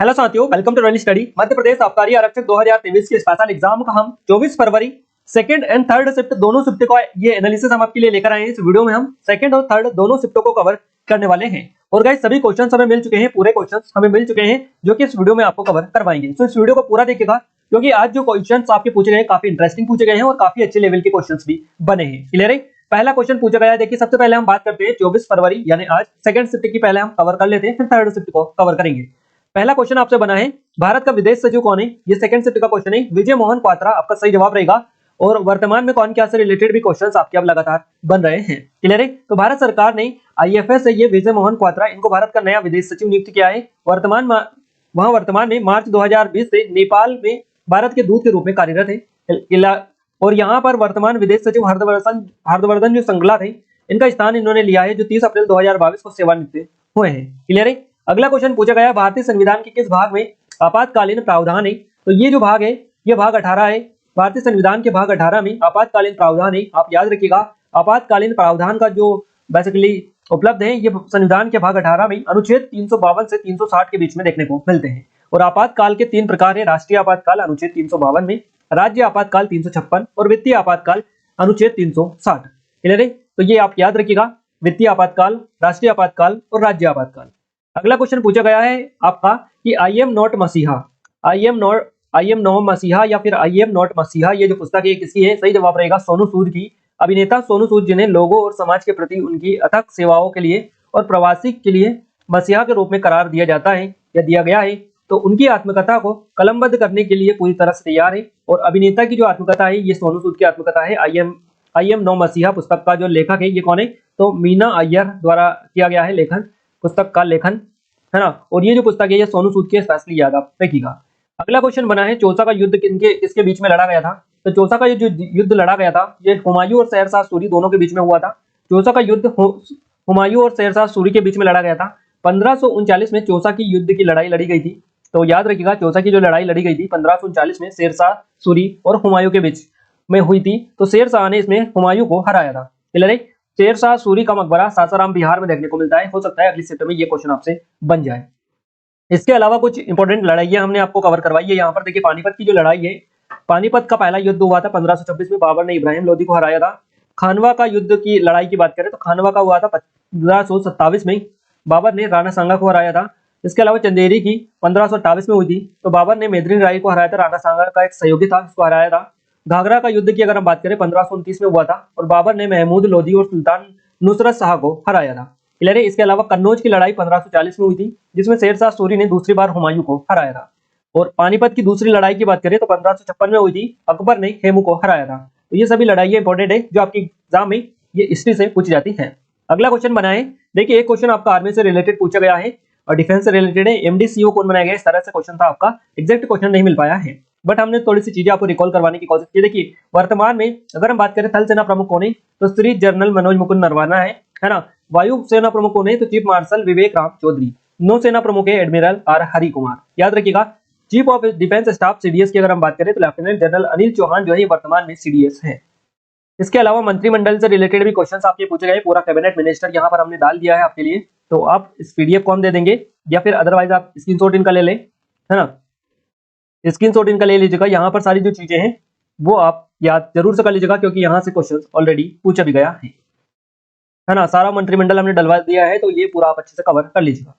Hello साथियों, welcome to run study. Madhya Pradesh आबकारी आरक्षक 2023 के स्पेशल एग्जाम का हम 24 फरवरी सेकंड एंड थर्ड शिफ्ट दोनों शिफ्ट का ये एनालिसिस हम आपके लिए लेकर आए हैं। इस वीडियो में हम सेकंड और थर्ड दोनों शिफ्टों को कवर करने वाले हैं। और गाइस सभी क्वेश्चंस हमें मिल चुके हैं, पूरे क्वेश्चंस हमें मिल चुके हैं जो कि इस वीडियो में आपको कवर करवाएंगे। तो इस वीडियो को पूरा देखिएगा क्योंकि आज जो क्वेश्चंस आपके पूछे गए काफी इंटरेस्टिंग पूछे गए हैं और काफी अच्छे लेवल के क्वेश्चंस भी बने हैं। क्लियर है? पहला क्वेश्चन पूछा गया है, देखिए सबसे पहले हम बात करते हैं 24 फरवरी यानी आज सेकंड शिफ्ट की पहले हम कवर कर लेते हैं, फिर थर्ड शिफ्ट को कवर करेंगे। पहला क्वेश्चन आपसे बना है, भारत का विदेश सचिव कौन है? ये सेकंड शिफ्ट का क्वेश्चन है। विजय मोहन क्वात्रा आपका सही जवाब रहेगा। और वर्तमान में कौन क्या से रिलेटेड भी क्वेश्चंस आपके अब लगातार बन रहे हैं। क्लियर है? तो भारत सरकार ने आईएफएस से ये विजय मोहन क्वात्रा इनको भारत का नया विदेश सचिव नियुक्त किया है। वर्तमान में मार्च 2020 से नेपाल में भारत के दूत के रूप में कार्यरत है। और यहाँ पर वर्तमान विदेश सचिव हर्षवर्धन जो श्रृंगला थे, इनका स्थान इन्होंने लिया है जो 30 अप्रैल 2022 को सेवानिवृत्त हुए हैं। क्लियर है? अगला क्वेश्चन पूछा गया, भारतीय संविधान के किस भाग में आपातकालीन प्रावधान है? तो ये जो भाग है ये भाग 18 है। भारतीय संविधान के भाग 18 में आपातकालीन प्रावधान है। आप याद रखिएगा, आपातकालीन प्रावधान का जो बेसिकली उपलब्ध है ये संविधान के भाग 18 में अनुच्छेद 352 से 360 के बीच में देखने को मिलते हैं। और आपातकाल के 3 प्रकार है, राष्ट्रीय आपातकाल अनुच्छेद 352 में, राज्य आपातकाल 356 और वित्तीय आपातकाल अनुच्छेद 360। क्लियर है? तो ये आप याद रखिएगा, वित्तीय आपातकाल, राष्ट्रीय आपातकाल और राज्य आपातकाल। अगला क्वेश्चन पूछा गया है आपका कि आई एम नॉट मसीहा, आई एम नो मसीहा या फिर आई एम नॉट मसीहा, ये जो पुस्तक है किसकी है? सही जवाब रहेगा सोनू सूद की। अभिनेता सोनू सूद जिन्हें लोगों और समाज के प्रति उनकी अथक सेवाओं के लिए और प्रवासी के लिए मसीहा के रूप में करार दिया जाता है या दिया गया है, तो उनकी आत्मकथा को कलमबद्ध करने के लिए पूरी तरह से तैयार है। और अभिनेता की जो आत्मकथा है ये सोनू सूद की आत्मकथा है। आई एम नो मसीहा पुस्तक का जो लेखक है ये कौन है? तो मीना अय्यर द्वारा किया गया है लेखन, पुस्तक का लेखन, है ना। और ये जो पुस्तक है ये सोनू सूद के स्पेशली याद आप रखिएगा। अगला क्वेश्चन बना है, चौसा का युद्ध किसके बीच में लड़ा गया था? तो चौसा का जो युद्ध लड़ा गया था ये हुमायूं और शेरशाह सूरी दोनों के बीच में हुआ था। चौसा का युद्ध हुमायूं और शेरशाह सूरी के बीच में लड़ा गया था। 1539 में चौसा की युद्ध की लड़ाई लड़ी गई थी। तो याद रखिएगा, चौसा की जो लड़ाई लड़ी गई थी 1539 में शेरशाह सूरी और हुमायूं के बीच में हुई थी। तो शेरशाह ने इसमें हुमायूं को हराया था। क्लियर है? शेरशाह सूरी का मकबरा सासाराम बिहार में देखने को मिलता है। हो सकता है अगली शिफ्ट में ये क्वेश्चन आपसे बन जाए। इसके अलावा कुछ इंपॉर्टेंट लड़ाइयां हमने आपको कवर करवाई है। यहाँ पर देखिए पानीपत की जो लड़ाई है, पानीपत का पहला युद्ध हुआ था 1526 में, बाबर ने इब्राहिम लोदी को हराया था। खानवा का युद्ध की लड़ाई की बात करें तो खानवा का हुआ था 1527 में, बाबर ने राणा सांगा को हराया था। इसके अलावा चंदेरी की 1528 में हुई थी, तो बाबर ने मेदिनी राय को हराया था, राणा सांगा का एक सहयोगी था उसको हराया था। घाघरा का युद्ध की अगर हम बात करें 1529 में हुआ था और बाबर ने महमूद लोदी और सुल्तान नुसरत शाह को हराया था। क्लियर है? इसके अलावा कन्नौज की लड़ाई 1540 में हुई थी जिसमें शेरशाह सूरी ने दूसरी बार हुमायूं को हराया था। और पानीपत की दूसरी लड़ाई की बात करें तो 1556 में हुई थी, अकबर ने हेमू को हराया था। तो ये सभी लड़ाइयां इंपॉर्टेंट है जो आपकी एग्जाम में ये हिस्ट्री से पूछी जाती है। अगला क्वेश्चन बनाए, देखिए एक क्वेश्चन आपका आर्मी से रिलेटेड पूछा गया है और डिफेंस से रिलेटेड है। एमडीसीओ कौन बनाया गया, इस तरह से क्वेश्चन था आपका। एग्जैक्ट क्वेश्चन नहीं मिल पाया है बट हमने थोड़ी सी चीजें आपको रिकॉल करवाने की कोशिश की। देखिए वर्तमान में अगर हम बात करें थल सेना प्रमुख कौन है, तो श्री जनरल मनोज मुकुंद नरवाना है ना। वायु सेना प्रमुख कौन है, तो चीफ मार्शल विवेक राम चौधरी। नौ सेना प्रमुख है एडमिरल आर हरि कुमार। याद रखिएगा, chief of defence staff CDS की अगर हम बात करें तो लेफ्टिनेंट जनरल अनिल चौहान जो है वर्तमान में सीडीएस है। इसके अलावा मंत्रिमंडल से रिलेटेड भी क्वेश्चंस आपके पूछे गए, पूरा कैबिनेट मिनिस्टर यहाँ पर हमने डाल दिया है आपके लिए। तो आप इस पीडीएफ को हम दे देंगे या फिर अदरवाइज आप स्क्रीनशॉट इनका ले लें, है ना। स्क्रीनशॉट इनका ले लीजिएगा। यहाँ पर सारी जो चीजें हैं वो आप याद जरूर से कर लीजिएगा क्योंकि यहाँ से क्वेश्चन ऑलरेडी पूछा भी गया है ना। सारा मंत्रिमंडल हमने डलवा दिया है तो ये पूरा आप अच्छे से कवर कर लीजिएगा।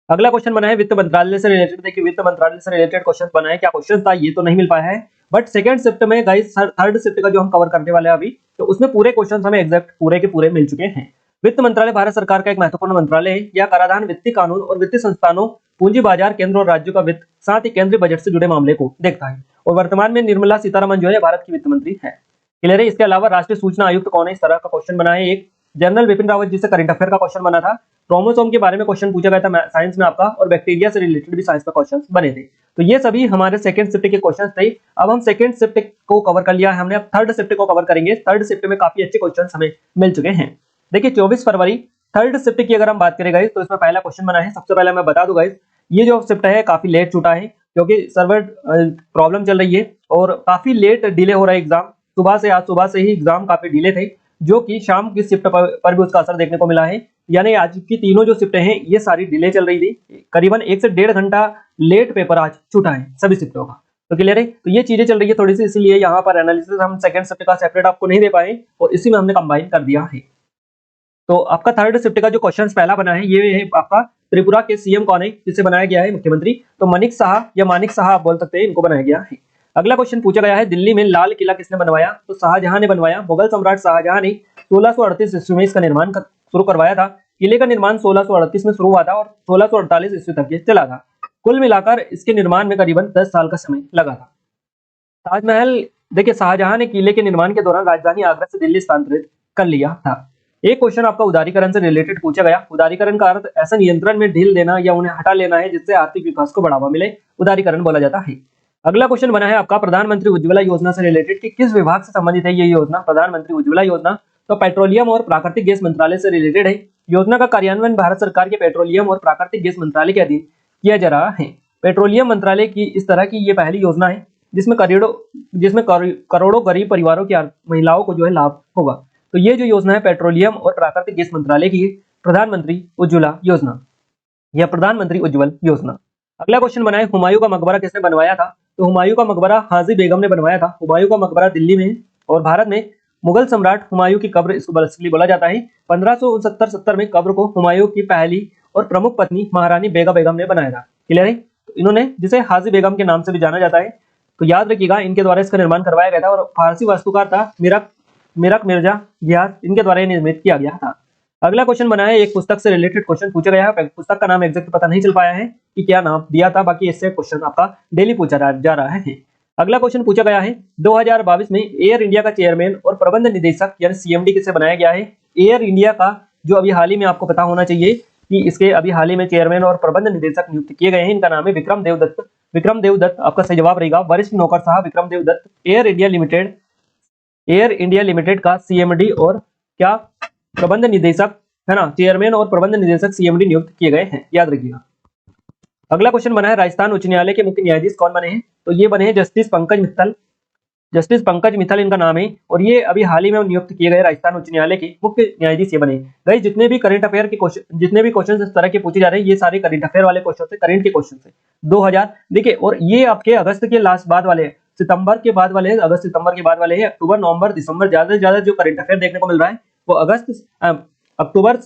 अगला क्वेश्चन बना है वित्त मंत्रालय से रिलेटेड। देखिए वित्त मंत्रालय से रिलेटेड क्वेश्चन बना है, क्या क्वेश्चन था ये तो नहीं मिल पाया है बट सेकंड शिफ्ट में गाइस थर्ड शिफ्ट का जो हम कवर करने वाले हैं अभी, तो उसमें पूरे क्वेश्चन हमें एग्जैक्ट पूरे के पूरे मिल चुके हैं। वित्त मंत्रालय भारत सरकार का एक महत्वपूर्ण मंत्रालय है। यह कराधान, वित्तीय कानून और वित्तीय संस्थानों, पूंजी बाजार, केंद्र और राज्यों का वित्त, साथ ही केंद्रीय बजट से जुड़े मामले को देखता है। और वर्तमान में निर्मला सीतारमन जो है भारत की वित्त मंत्री है। क्लियर है? इसके अलावा राष्ट्रीय सूचना आयुक्त कौन है, इस तरह का क्वेश्चन बना है। एक जनरल बिपिन रावत जी से करंट अफेयर का क्वेश्चन बना था। क्रोमोसोम के बारे में क्वेश्चन पूछा गया था साइंस में आपका, और बैक्टीरिया से रिलेटेड भी साइंस में क्वेश्चन बने थे। तो ये सभी हमारे सेकंड शिफ्ट के क्वेश्चन थे। अब हम सेकंड शिफ्ट को कवर कर लिया है हमने, अब थर्ड शिफ्ट को कवर करेंगे। थर्ड शिफ्ट में काफी अच्छे क्वेश्चन हमें मिल चुके हैं। देखिए 24 फरवरी थर्ड शिफ्ट की अगर हम बात करें गाइस तो इसमें पहला क्वेश्चन बना है। सबसे पहले मैं बता दूं गाइस, ये जो शिफ्ट है काफी लेट छूटा है क्योंकि सर्वर प्रॉब्लम चल रही है और काफी लेट डिले हो रहा है एग्जाम। आज सुबह से ही एग्जाम काफी डिले थे जो कि शाम की शिफ्ट पर भी उसका असर देखने को मिला है। यानी आज की तीनों जो शिफ्टें हैं ये सारी डिले चल रही थी, करीबन 1 से 1.5 घंटा लेट पेपर आज छूटा है सभी शिफ्टों का। तो क्लियर है, तो ये चीजें चल रही है थोड़ी सी, इसीलिए यहाँ पर एनालिसिस हम सेकंड शिफ्ट का सेपरेट आपको नहीं दे पाए और इसी में हमने कंबाइन कर दिया है। तो आपका थर्ड शिफ्ट का जो क्वेश्चन पहला बना है ये है आपका, त्रिपुरा के सीएम कौन है जिसे बनाया गया है मुख्यमंत्री, तो मनिक शाह या मानिक शाह आप बोल सकते हैं, इनको बनाया गया है। अगला क्वेश्चन पूछा गया है, दिल्ली में लाल किला किसने बनवाया, तो शाहजहां ने बनवाया। मुगल सम्राट शाहजहां ने 1638 ईस्वी में इसका निर्माण शुरू करवाया था। किले का निर्माण 1638 में शुरू हुआ था और 1648 ईस्वी तक ये चला था। कुल मिलाकर इसके निर्माण में करीबन 10 साल का समय लगा था। ताजमहल, देखिए शाहजहां ने किले के निर्माण के दौरान राजधानी आगरा से दिल्ली स्थानांतरित कर लिया था। एक क्वेश्चन आपका उदारीकरण से रिलेटेड पूछा गया। उदारीकरण का अर्थ ऐसा नियंत्रण में ढील देना या उन्हें हटा लेना है जिससे आर्थिक विकास को बढ़ावा मिले, उदारीकरण बोला जाता है। अगला क्वेश्चन बना है आपका, प्रधानमंत्री उज्ज्वला योजना से रिलेटेड कि किस विभाग से संबंधित है ये योजना, प्रधानमंत्री उज्ज्वला योजना, तो पेट्रोलियम और प्राकृतिक गैस मंत्रालय से रिलेटेड है। योजना का कार्यान्वयन भारत सरकार के पेट्रोलियम और प्राकृतिक गैस मंत्रालय के अधीन किया जा रहा है। पेट्रोलियम मंत्रालय की इस तरह की ये पहली योजना है जिसमें करोड़ों गरीब परिवारों की महिलाओं को जो है लाभ होगा। तो ये जो योजना है पेट्रोलियम और प्राकृतिक गैस मंत्रालय की है, प्रधानमंत्री उज्ज्वला योजना या प्रधानमंत्री उज्ज्वल योजना। अगला क्वेश्चन बना है, हुमायूं का मकबरा किसने बनवाया था, तो हुमायूं का मकबरा हाजी बेगम ने बनवाया था। हुमायूं का मकबरा दिल्ली में है और भारत में मुगल सम्राट हुमायूं की कब्र इसको बेसिकली बोला जाता है। 1569-70 में कब्र को हुमायूं की पहली और प्रमुख पत्नी महारानी बेगा बेगम ने बनाया था। क्लियर है, तो इन्होंने जिसे हाजी बेगम के नाम से भी जाना जाता है, तो याद रखिएगा इनके द्वारा इसका निर्माण करवाया गया था और फारसी वास्तुकार था मिरक मिर्जा गियास, इनके द्वारा निर्मित किया गया था। अगला क्वेश्चन बना है, एक पुस्तक से रिलेटेड क्वेश्चन पूछा गया है। पुस्तक का नाम एग्जैक्ट पता नहीं चल पाया है कि क्या नाम दिया था, बाकी इससे क्वेश्चन आपका डेली पूछा जा रहा है। अगला क्वेश्चन पूछा गया है, 2022 में एयर इंडिया का चेयरमैन और प्रबंध निदेशक यानी सीएमडी किसे बनाया गया है। एयर इंडिया का जो अभी हाल ही में आपको पता होना चाहिए कि इसके अभी हाल ही में चेयरमैन और प्रबंध निदेशक नियुक्त किए गए हैं, इनका नाम है विक्रम देवदत्त। विक्रम देवदत्त आपका सही जवाब रहेगा, वरिष्ठ नौकरशाह Vikram Devdutt air India limited का सीएमडी और क्या प्रबंध निदेशक है ना, चेयरमैन और प्रबंध निदेशक सीएमडी नियुक्त किए गए हैं, याद रखिएगा। अगला क्वेश्चन बना है, राजस्थान उच्च न्यायालय के मुख्य न्यायाधीश कौन बने हैं, तो ये बने हैं जस्टिस पंकज मित्तल। जस्टिस पंकज मित्तल इनका नाम है और ये अभी हाल ही में नियुक्त किए गए राजस्थान उच्च न्यायालय के मुख्य न्यायाधीश ये बने। गई जितने भी करंट अफेयर के क्वेश्चन, जितने भी क्वेश्चन इस तरह के पूछे जा रहे हैं ये सारे करंट अफेयर वाले क्वेश्चन से, करंट के क्वेश्चन से 2000 देखिए, और ये आपके अगस्त के लास्ट बाद वाले, सितंबर के बाद वाले, अगस्त सितंबर के बाद वाले हैं। अक्टूबर नवंबर दिसंबर ज्यादा से ज्यादा जो करंट अफेयर देखने को मिल रहा है वो अक्टूबर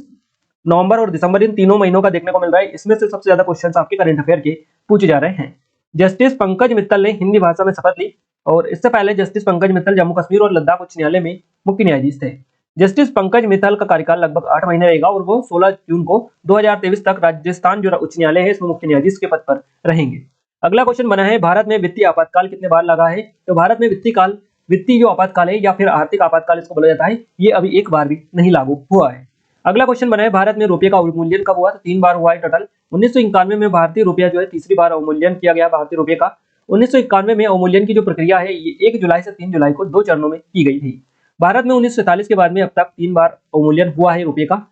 नवंबर और दिसंबर इन तीनों महीनों का देखने को मिल रहा है। इसमें से सबसे ज्यादा क्वेश्चन आपके करंट अफेयर के पूछे जा रहे हैं। जस्टिस पंकज मित्तल ने हिंदी भाषा में शपथ ली और इससे पहले जस्टिस पंकज मित्तल जम्मू कश्मीर और लद्दाख उच्च न्यायालय में मुख्य न्यायाधीश थे। जस्टिस पंकज मित्तल का कार्यकाल लगभग 8 महीने रहेगा और वो 16 जून को 2023 तक राजस्थान जो उच्च न्यायालय है इसमें मुख्य न्यायाधीश के पद पर रहेंगे। अगला क्वेश्चन बना है, भारत में वित्तीय आपातकाल कितने बार लगा है, तो भारत में वित्तीय जो आपातकाल है या फिर आर्थिक आपातकाल इसको बोला जाता है, ये अभी एक बार भी नहीं लागू हुआ है। अगला क्वेश्चन बना है, भारत में रुपये का अवमूल्यन कब हुआ, तो 3 बार हुआ है टोटल। 1991 में भारतीय रुपया जो है तीसरी बार अवमूल्यन किया गया भारतीय रुपये का। 1991 में अवमूल्यन की जो प्रक्रिया है ये 1 जुलाई से 3 जुलाई को 2 चरणों में की गई थी। भारत में 1947 के बाद में अब तक 3 बार अवमूल्यन हुआ है रुपये का,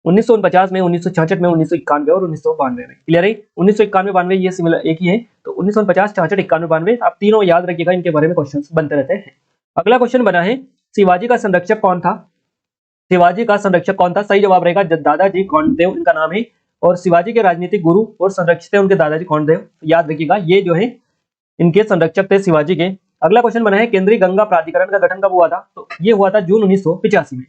1949 में, 1966 में, 1991 और 1992 में। क्लियर है, 1991-92 ये सिमिलर एक ही है, तो 1950, 66, 91, 92 आप तीनों याद रखिएगा, इनके बारे में क्वेश्चंस बनते रहते हैं। अगला क्वेश्चन बना है, शिवाजी का संरक्षक कौन था, शिवाजी का संरक्षक कौन था, सही जवाब रहेगा दादाजी कोंडदेव इनका नाम है और शिवाजी के राजनीतिक गुरु और संरक्षक थे उनके दादाजी कोंडदेव, याद रखिएगा ये जो है इनके संरक्षक थे शिवाजी के। अगला क्वेश्चन बना है, केंद्रीय गंगा प्राधिकरण का गठन कब हुआ था, तो ये हुआ था जून 1985 में।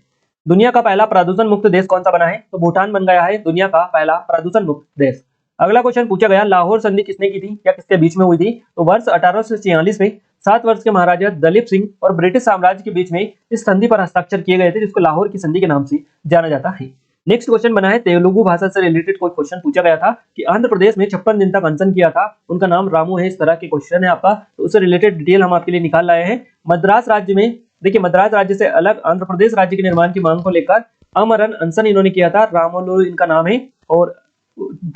दुनिया का पहला प्रदूषण मुक्त देश कौन सा बना है, तो भूटान बन गया है दुनिया का पहला प्रदूषण मुक्त देश। अगला क्वेश्चन पूछा गया, लाहौर संधि किसने की थी या किसके बीच में हुई थी, तो वर्ष 1846 में 7 वर्ष के महाराजा दलीप सिंह और ब्रिटिश साम्राज्य के बीच में इस संधि पर हस्ताक्षर किए गए थे, जिसको लाहौर की संधि के नाम से जाना जाता है। नेक्स्ट क्वेश्चन बना है, तेलुगु भाषा से रिलेटेड कोई क्वेश्चन पूछा गया था कि आंध्र प्रदेश में 56 दिन तक अनशन किया था, उनका नाम रामू है, इस तरह के क्वेश्चन है आपका, तो उससे रिलेटेड डिटेल हम आपके लिए निकाल लाए हैं। मद्रास राज्य में देखिए, मद्रास राज्य से अलग आंध्र प्रदेश राज्य के निर्माण की मांग को लेकर अमरण अनशन इन्होंने किया था, रामोलू इनका नाम है, और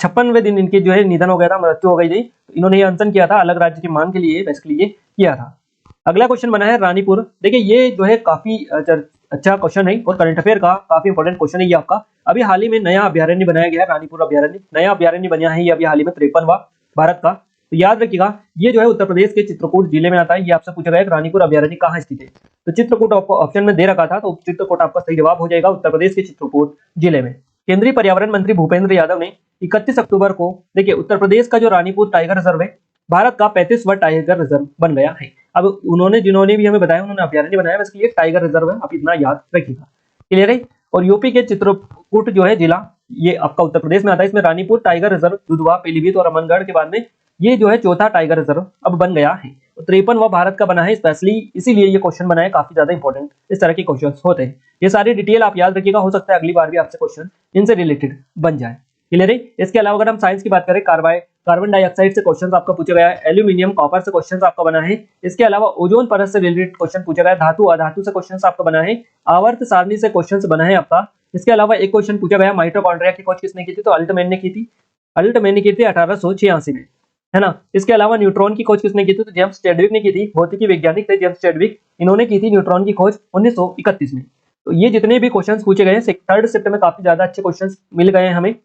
56वें दिन इनके जो है निधन हो गया था, मृत्यु हो गई थी, तो इन्होंने ये अनशन किया था अलग राज्य की मांग के लिए, बेसिकली ये किया था। अगला क्वेश्चन बना है रानीपुर, देखिए ये जो है काफी अच्छा क्वेश्चन है और करंट अफेयर का काफी इंपॉर्टेंट क्वेश्चन है ये आपका। अभी हाल ही में नया अभ्यारण्य बनाया गया है रानीपुर अभ्यारण्य, नया अभ्यारण्य बना है ये अभी हाल ही में 53वां भारत का, तो याद रखिएगा ये जो है उत्तर प्रदेश के चित्रकूट जिले में आता है। ये आपसे पूछा गया रानीपुर अभयारण्य कहाँ स्थित है, तो चित्रकूट आपको ऑप्शन में दे रखा था, तो चित्रकूट आपका सही जवाब हो जाएगा उत्तर प्रदेश के चित्रकूट जिले में। केंद्रीय पर्यावरण मंत्री भूपेंद्र यादव ने 31 अक्टूबर को, देखिए उत्तर प्रदेश का जो रानीपुर टाइगर रिजर्व है भारत का 35वां टाइगर रिजर्व बन गया है। अब उन्होंने जिन्होंने भी हमें बताया उन्होंने अभयारण्य बनाया, बस ये टाइगर रिजर्व है, आप इतना याद रखिएगा। क्लियर है। और यूपी के चित्रकूट जो है जिला ये आपका उत्तर प्रदेश में आता है। इसमें रानीपुर टाइगर रिजर्व, दुधवा, पीलीभीत और अमनगढ़ के बाद में ये जो है चौथा टाइगर रिजर्व अब बन गया है। 53वां भारत का बना है स्पेशली, इसीलिए ये क्वेश्चन बना है, काफी ज्यादा इंपॉर्टेंट इस तरह के क्वेश्चन होते हैं। ये सारी डिटेल आप याद रखिएगा, हो सकता है अगली बार भी आपसे क्वेश्चन इनसे रिलेटेड बन जाए। क्लियर है। इसके अलावा अगर हम साइंस की बात करें, कार्बन डाइऑक्साइड से क्वेश्चन आपका पूछा गया है, एल्यूमिनियम कॉपर से क्वेश्चन आपका बना है। इसके अलावा ओजोन परत से रिलेटेड क्वेश्चन पूछा गया है, धातु अधातु से क्वेश्चन आपका बना है, आवर्त सारणी से क्वेश्चन बना है आपका। इसके अलावा एक क्वेश्चन पूछा गया माइटोकॉन्ड्रिया की खोज किसने की थी, तो अल्टमैन ने की थी। अल्टमैन ने की थी 1886 में, है ना। इसके अलावा न्यूट्रॉन की खोज किसने की थी, तो जेम्स चैडविक ने की थी। भौतिकी वैज्ञानिक थे जेम्स चैडविक, इन्होंने की थी न्यूट्रॉन की खोज 1931 में। तो ये जितने भी क्वेश्चंस पूछे गए हैं थर्ड शिफ्ट में काफी ज्यादा अच्छे क्वेश्चंस मिल गए हैं हमें,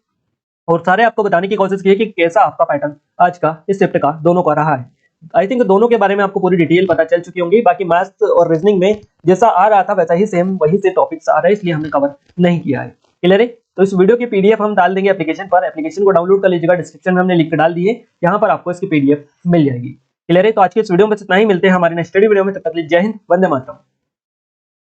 और सारे आपको बताने की कोशिश की है कि कैसा आपका पैटर्न आज का इस शिफ्ट का दोनों का रहा है। आई थिंक दोनों के बारे में आपको पूरी डिटेल पता चल चुकी होंगी। बाकी मैथ्स और रीजनिंग में जैसा आ रहा था वैसा ही सेम वही से टॉपिक्स आ रहे हैं, इसलिए हमने कवर नहीं किया है। क्लियर है। तो इस वीडियो की पीडीएफ हम डाल देंगे एप्लीकेशन पर, एप्लीकेशन को डाउनलोड कर लीजिएगा, डिस्क्रिप्शन में हमने लिंक डाल दी है, यहाँ पर आपको इसकी पीडीएफ मिल जाएगी। क्लियर है। तो आज के इस वीडियो में इतना ही, मिलते हैं हमारे नेक्स्ट वीडियो में, तब तक के लिए जय हिंद, वंदे मातरम।